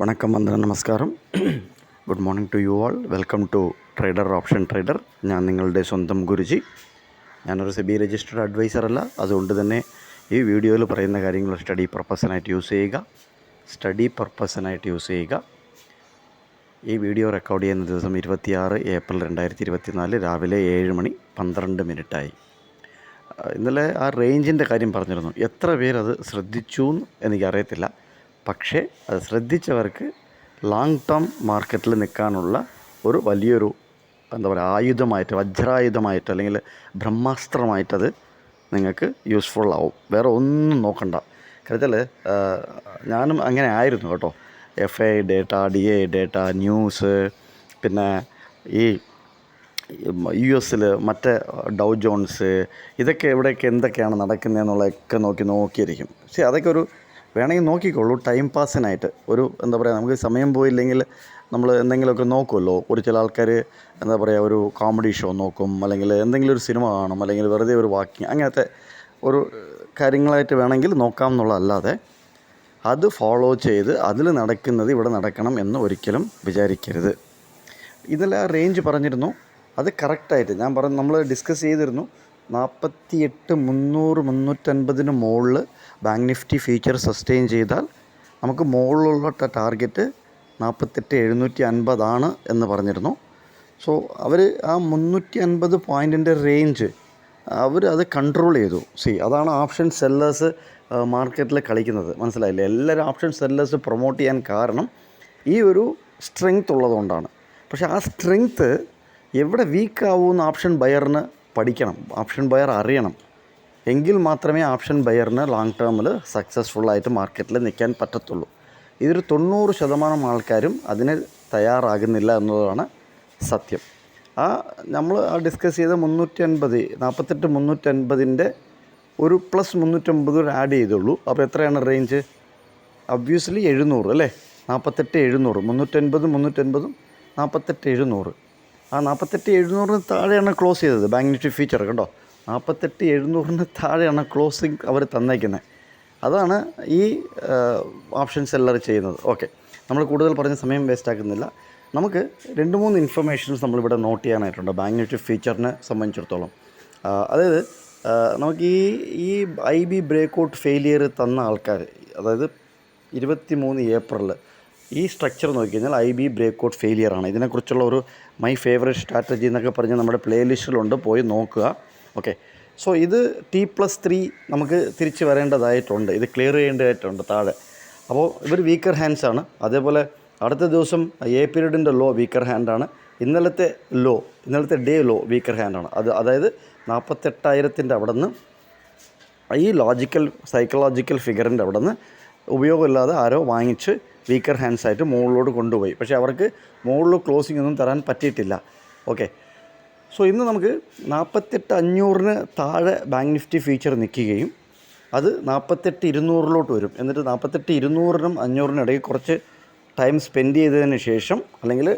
വണക്കം വന്ദനം നമസ്കാരം. Good morning to you all. Welcome to trader option trader. ഞാൻ നിങ്ങളുടെ സ്വന്തം ഗുരുജി. ഞാനൊരു സെബി രജിസ്റ്റേർഡ് അഡ്വൈസർ അല്ല. അതുകൊണ്ട് തന്നെ ഈ വീഡിയോയിൽ പറയുന്ന കാര്യങ്ങൾ സ്റ്റഡി പർപ്പസിനായിട്ട് യൂസ് ചെയ്യുക. ഈ വീഡിയോ റെക്കോർഡ് ചെയ്യുന്ന ദിവസം 26 ഏപ്രിൽ 2024 രാവിലെ 7:12 ഇന്നലെ ആ റേഞ്ചിൻ്റെ കാര്യം പറഞ്ഞിരുന്നു. എത്ര പേരത് ശ്രദ്ധിച്ചു എന്ന് എനിക്കറിയത്തില്ല. പക്ഷേ അത് ശ്രദ്ധിച്ചവർക്ക് ലോങ് ടേം മാർക്കറ്റിൽ നിൽക്കാനുള്ള ഒരു വലിയൊരു ആയുധമായിട്ട്, വജ്രായുധമായിട്ട് അല്ലെങ്കിൽ ബ്രഹ്മാസ്ത്രമായിട്ടത് നിങ്ങൾക്ക് യൂസ്ഫുൾ ആവും. വേറെ ഒന്നും നോക്കണ്ട. കാര്യത്തിൽ ഞാനും അങ്ങനെ ആയിരുന്നു കേട്ടോ. FA data, DA data, news, പിന്നെ ഈ US മറ്റേ ഡൗ ജോൺസ്, ഇതൊക്കെ എവിടെയൊക്കെ എന്തൊക്കെയാണ് നടക്കുന്നതെന്നുള്ളതൊക്കെ നോക്കിയിരിക്കും. പക്ഷേ അതൊക്കെ ഒരു വേണമെങ്കിൽ നോക്കിക്കോളൂ, ടൈം പാസിനായിട്ട്. നമുക്ക് സമയം പോയില്ലെങ്കിൽ നമ്മൾ എന്തെങ്കിലുമൊക്കെ നോക്കുമല്ലോ. ചില ആൾക്കാർ ഒരു കോമഡി ഷോ നോക്കും, അല്ലെങ്കിൽ എന്തെങ്കിലും ഒരു സിനിമ കാണും, അല്ലെങ്കിൽ വെറുതെ ഒരു വാക്കിങ്, അങ്ങനത്തെ ഒരു കാര്യങ്ങളായിട്ട് വേണമെങ്കിൽ നോക്കാം എന്നുള്ളതല്ലാതെ അത് ഫോളോ ചെയ്ത് അതിൽ നടക്കുന്നത് ഇവിടെ നടക്കണം എന്ന് ഒരിക്കലും വിചാരിക്കരുത്. ഇന്നലെ ആ റേഞ്ച് പറഞ്ഞിരുന്നു. അത് കറക്റ്റായിട്ട് നമ്മൾ ഡിസ്കസ് ചെയ്തിരുന്നു. 48,300-350 മുകളിൽ ബാങ്ക് നിഫ്റ്റി ഫ്യൂച്ചർ സസ്റ്റെയിൻ ചെയ്താൽ നമുക്ക് മുകളിലുള്ള ടാർഗറ്റ് 48,750 എന്ന് പറഞ്ഞിരുന്നു. സോ അവർ ആ 350 പോയിൻറ്റിൻ്റെ റേഞ്ച് അത് കൺട്രോൾ ചെയ്തു. അതാണ് ഓപ്ഷൻ സെല്ലേഴ്സ് മാർക്കറ്റിൽ കളിക്കുന്നത്. മനസ്സിലായില്ലേ? എല്ലാവരും ഓപ്ഷൻ സെല്ലേഴ്സ് പ്രൊമോട്ട് ചെയ്യാൻ കാരണം ഈ ഒരു സ്ട്രെങ്ത് ഉള്ളതുകൊണ്ടാണ്. പക്ഷേ ആ സ്ട്രെങ്ത്ത് എവിടെ വീക്കാവുമെന്ന് ഓപ്ഷൻ ബയറിന് പഠിക്കണം, ഓപ്ഷൻ ബയർ അറിയണം. എങ്കിൽ മാത്രമേ ഓപ്ഷൻ ബയറിന് ലോങ് ടേമിൽ സക്സസ്ഫുള്ളായിട്ട് മാർക്കറ്റിൽ നിൽക്കാൻ പറ്റത്തുള്ളൂ. ഇതൊരു 90% ആൾക്കാരും അതിന് തയ്യാറാകുന്നില്ല എന്നതാണ് സത്യം. നമ്മൾ ഡിസ്കസ് ചെയ്ത 48,350 ഒരു പ്ലസ് 350 ആഡ് ചെയ്തുള്ളൂ. അപ്പോൾ എത്രയാണ് റേഞ്ച്? ഒബ്വിയസ്ലി 700 അല്ലേ? 48,700, 350 48,700. ആ 48,700 താഴെയാണ് ക്ലോസ് ചെയ്തത് ബാങ്ക് നിഫ്റ്റി ഫ്യൂച്ചർ. കണ്ടോ, 48,700 താഴെയാണ് ക്ലോസിങ് അവർ തന്നേക്കുന്നത്. അതാണ് ഈ ഓപ്ഷൻ സെല്ലർ ചെയ്യുന്നത്. ഓക്കെ, നമ്മൾ കൂടുതൽ പറഞ്ഞ സമയം വേസ്റ്റ് ആക്കുന്നില്ല. നമുക്ക് 2-3 ഇൻഫർമേഷൻസ് നമ്മളിവിടെ നോട്ട് ചെയ്യാനായിട്ടുണ്ട് ബാങ്ക് നിഫ്റ്റി ഫ്യൂച്ചറിനെ സംബന്ധിച്ചിടത്തോളം. അതായത് നമുക്ക് ഈ IB ബ്രേക്കൗട്ട് ഫെയിലിയർ തന്ന ആൾക്കാർ, അതായത് 23 ഏപ്രിൽ ഈ സ്ട്രക്ചർ നോക്കിക്കഴിഞ്ഞാൽ IB ബ്രേക്കൗട്ട് ഫെയിലിയർ ആണ്. ഇതിനെക്കുറിച്ചുള്ള ഒരു മൈ ഫേവറേറ്റ് സ്ട്രാറ്റജി എന്നൊക്കെ പറഞ്ഞ് നമ്മുടെ പ്ലേലിസ്റ്റിലുണ്ട്, പോയി നോക്കുക. ഓക്കെ, സോ ഇത് T+3 നമുക്ക് തിരിച്ച് വരേണ്ടതായിട്ടുണ്ട്. ഇത് ക്ലിയർ ചെയ്യേണ്ടതായിട്ടുണ്ട് താഴെ. അപ്പോൾ ഇവർ വീക്കർ ഹാൻഡ്സ് ആണ്. അതേപോലെ അടുത്ത ദിവസം A പീരീഡിൻ്റെ ലോ വീക്കർ ഹാൻഡാണ്. ഇന്നലത്തെ ഡേ ലോ വീക്കർ ഹാൻഡാണ്. അതായത് 48,000 അവിടെ നിന്ന് ഈ സൈക്കോളജിക്കൽ ഫിഗറിൻ്റെ അവിടെ നിന്ന് ഉപയോഗമില്ലാതെ ആരോ വാങ്ങിച്ച് വീക്കർ ഹാൻഡ്സായിട്ട് മുകളിലോട്ട് കൊണ്ടുപോയി. പക്ഷേ അവർക്ക് മുകളിൽ ക്ലോസിംഗ് ഒന്നും തരാൻ പറ്റിയിട്ടില്ല. ഓക്കെ, സോ ഇന്ന് നമുക്ക് 48,500 താഴെ ബാങ്ക് നിഫ്റ്റി ഫ്യൂച്ചർ നിൽക്കുകയും അത് 48,200 വരും. എന്നിട്ട് 48,200-നും 500-നും ഇടയിൽ കുറച്ച് ടൈം സ്പെൻഡ് ചെയ്തതിന് ശേഷം, അല്ലെങ്കിൽ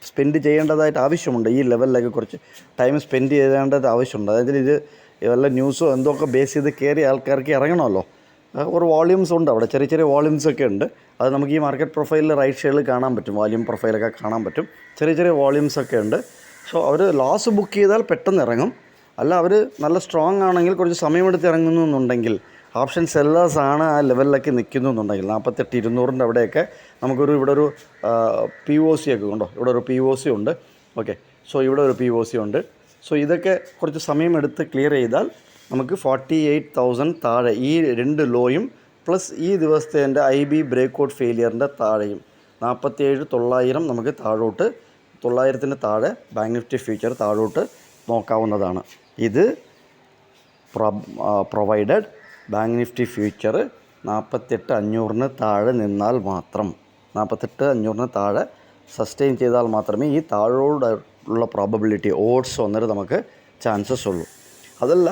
സ്പെൻഡ് ചെയ്യേണ്ടതായിട്ട് ആവശ്യമുണ്ട്. ഈ ലെവലിലൊക്കെ കുറച്ച് ടൈം സ്പെൻഡ് ചെയ്യേണ്ടത് ആവശ്യമുണ്ട്. അതായത് ഇത് വല്ല ന്യൂസോ എന്തൊക്കെ ബേസ് ചെയ്ത് കയറിയ ആൾക്കാർക്ക് ഇറങ്ങണമല്ലോ. ഒരു വോള്യൂംസ് ഉണ്ട് അവിടെ, ചെറിയ വോള്യൂംസൊക്കെ ഉണ്ട്. അത് നമുക്ക് ഈ മാർക്കറ്റ് പ്രൊഫൈലിൽ റൈറ്റ് സൈഡിൽ കാണാൻ പറ്റും, വോള്യൂം പ്രൊഫൈലൊക്കെ കാണാൻ പറ്റും. ചെറിയ വോള്യൂംസൊക്കെ ഉണ്ട്. സോ അവർ ലോസ് ബുക്ക് ചെയ്താൽ പെട്ടെന്ന് ഇറങ്ങും. അല്ല, അവർ നല്ല സ്ട്രോങ് ആണെങ്കിൽ കുറച്ച് സമയമെടുത്ത് ഇറങ്ങുന്നു എന്നുണ്ടെങ്കിൽ, ഓപ്ഷൻ സെല്ലേഴ്സാണ് ആ ലെവലിലൊക്കെ നിൽക്കുന്നു എന്നുണ്ടെങ്കിൽ 48,200 അവിടെയൊക്കെ ഇവിടെ ഒരു POC ഒക്കെ ഉണ്ടോ? ഇവിടെ ഒരു POC ഉണ്ട്. ഓക്കെ, സോ ഇവിടെ ഒരു POC ഉണ്ട്. സോ ഇതൊക്കെ കുറച്ച് സമയമെടുത്ത് ക്ലിയർ ചെയ്താൽ നമുക്ക് 48,000 താഴെ ഈ 2 ലോയും പ്ലസ് ഈ ദിവസത്തെ എൻ്റെ IB ബ്രേക്കൗട്ട് ഫെയിലിയറിൻ്റെ താഴെയും 47,900 നമുക്ക് താഴോട്ട്, 900-ന് താഴെ ബാങ്ക് നിഫ്റ്റി ഫ്യൂച്ചർ താഴോട്ട് നോക്കാവുന്നതാണ്. ഇത് പ്രൊവൈഡഡ് ബാങ്ക് നിഫ്റ്റി ഫ്യൂച്ചർ 48,500-ന് താഴെ നിന്നാൽ മാത്രം, 48,500-ന് താഴെ സസ്റ്റെയിൻ ചെയ്താൽ മാത്രമേ ഈ താഴോട്ടുള്ള പ്രോബബിലിറ്റി ഓഡ്സ് വന്നിട്ട് നമുക്ക് ചാൻസസ് ഉള്ളൂ. അതല്ല,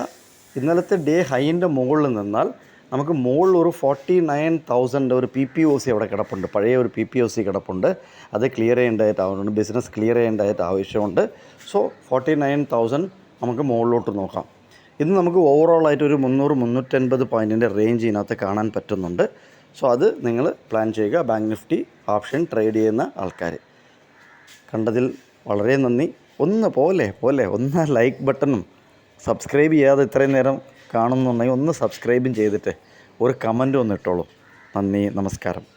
ഇന്നലത്തെ ഡേ ഹൈൻ്റെ മുകളിൽ നിന്നാൽ നമുക്ക് മുകളിൽ ഒരു 49,000 ഒരു PPOC അവിടെ കിടപ്പുണ്ട്, പഴയ ഒരു PPOC കിടപ്പുണ്ട്. അത് ക്ലിയർ ചെയ്യേണ്ടതായിട്ട് ആവശ്യമുണ്ട്, ബിസിനസ് ക്ലിയർ ചെയ്യേണ്ടതായിട്ട് ആവശ്യമുണ്ട്. സോ 49,000 നമുക്ക് മുകളിലോട്ട് നോക്കാം. ഇന്ന് നമുക്ക് ഓവറോളായിട്ട് ഒരു 300-350 പോയിൻറ്റിൻ്റെ റേഞ്ച് ഇതിനകത്ത് കാണാൻ പറ്റുന്നുണ്ട്. സോ അത് നിങ്ങൾ പ്ലാൻ ചെയ്യുക. ബാങ്ക് നിഫ്റ്റി ഓപ്ഷൻ ട്രേഡ് ചെയ്യുന്ന ആൾക്കാർ. കണ്ടതിൽ വളരെ നന്ദി. ഒന്ന് ലൈക്ക് ബട്ടണും സബ്സ്ക്രൈബ് ചെയ്യാതെ ഇത്രയും നേരം കാണുന്നുണ്ടെങ്കിൽ ഒന്ന് സബ്സ്ക്രൈബും ചെയ്തിട്ട് ഒരു കമൻറ്റും ഒന്ന് ഇട്ടോളൂ. നന്ദി, നമസ്കാരം.